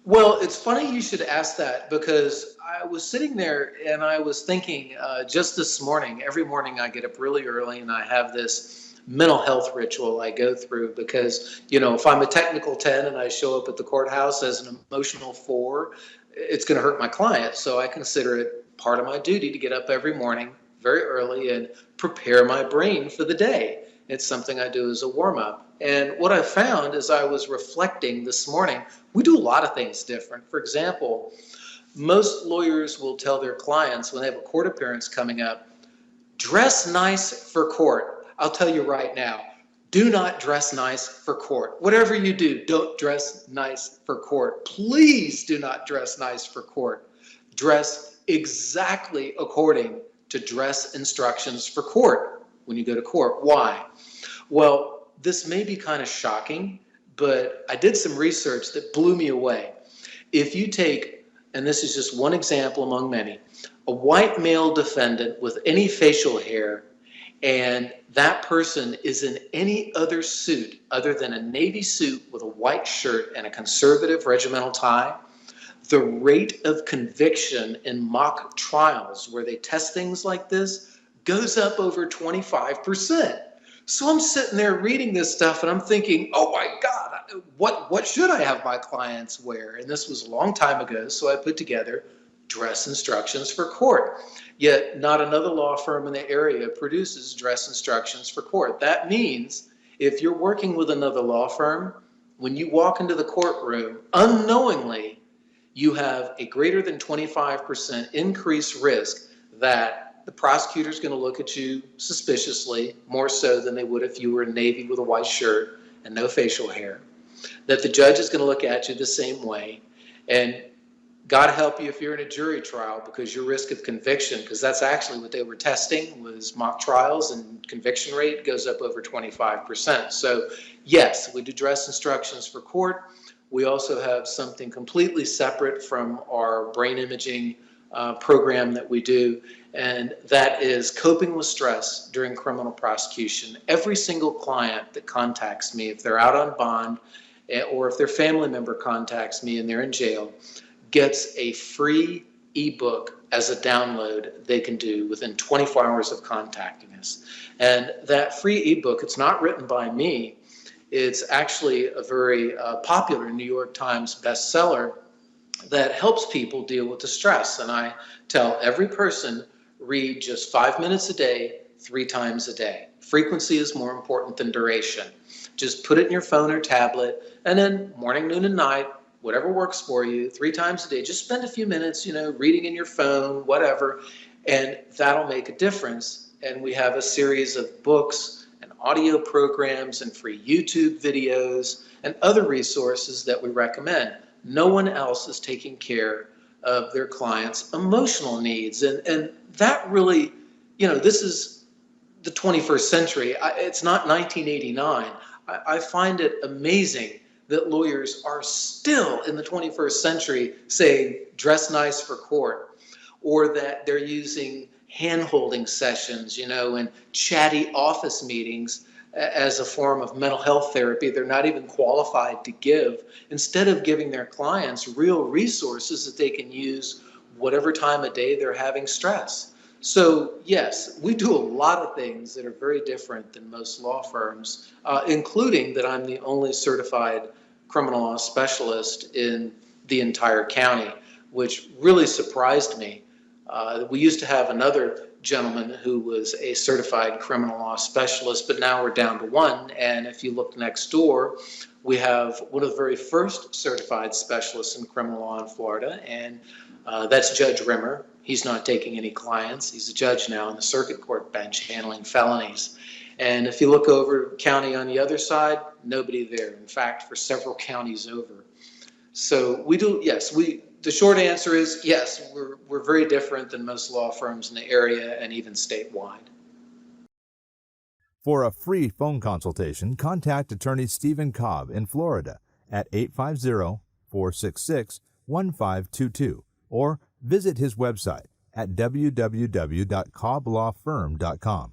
Well, it's funny you should ask that because I was sitting there and I was thinking just this morning, every morning I get up really early and I have this mental health ritual I go through because, if I'm a technical 10 and I show up at the courthouse as an emotional 4, it's going to hurt my client. So I consider it part of my duty to get up every morning very early and prepare my brain for the day. It's something I do as a warm up. And what I found as I was reflecting this morning, we do a lot of things different. For example, most lawyers will tell their clients when they have a court appearance coming up, dress nice for court. I'll tell you right now, do not dress nice for court. Whatever you do, don't dress nice for court. Please do not dress nice for court. Dress exactly according to dress instructions for court when you go to court. Why? Well, this may be kind of shocking, but I did some research that blew me away. If you take, and this is just one example among many, a white male defendant with any facial hair, and that person is in any other suit other than a navy suit with a white shirt and a conservative regimental tie, the rate of conviction in mock trials where they test things like this goes up over 25%. So I'm sitting there reading this stuff and I'm thinking, oh my God, what should I have my clients wear? And this was a long time ago, so I put together dress instructions for court. Yet not another law firm in the area produces dress instructions for court. That means if you're working with another law firm, when you walk into the courtroom, unknowingly, you have a greater than 25% increased risk that the prosecutor is going to look at you suspiciously, more so than they would if you were in Navy with a white shirt and no facial hair, that the judge is going to look at you the same way, and God help you if you're in a jury trial, because your risk of conviction, because that's actually what they were testing, was mock trials, and conviction rate goes up over 25%. So yes, we do dress instructions for court. We also have something completely separate from our brain imaging program that we do, and that is coping with stress during criminal prosecution. Every single client that contacts me, if they're out on bond or if their family member contacts me and they're in jail, gets a free ebook as a download they can do within 24 hours of contacting us. And that free ebook, it's not written by me. It's actually a very popular New York Times bestseller that helps people deal with the stress. And I tell every person, read just 5 minutes a day, 3 times a day. Frequency is more important than duration. Just put it in your phone or tablet, and then morning, noon, and night, whatever works for you, 3 times a day. Just spend a few minutes, reading in your phone, whatever, and that'll make a difference. And we have a series of books and audio programs and free YouTube videos and other resources that we recommend. No one else is taking care of their clients' emotional needs. And that really, this is the 21st century. It's not 1989. I find it amazing that lawyers are still in the 21st century saying dress nice for court, or that they're using hand-holding sessions, and chatty office meetings as a form of mental health therapy they're not even qualified to give, instead of giving their clients real resources that they can use whatever time of day they're having stress. So yes, we do a lot of things that are very different than most law firms, including that I'm the only certified criminal law specialist in the entire county, which really surprised me. We used to have another gentleman who was a certified criminal law specialist, but now we're down to one. And if you look next door, we have one of the very first certified specialists in criminal law in Florida, and that's Judge Rimmer. He's not taking any clients. He's a judge now on the circuit court bench handling felonies. And if you look over county on the other side, nobody there. In fact, for several counties over. So we do, yes, the short answer is yes, we're very different than most law firms in the area and even statewide. For a free phone consultation, contact attorney Stephen Cobb in Florida at 850-466-1522 or visit his website at www.cobblawfirm.com.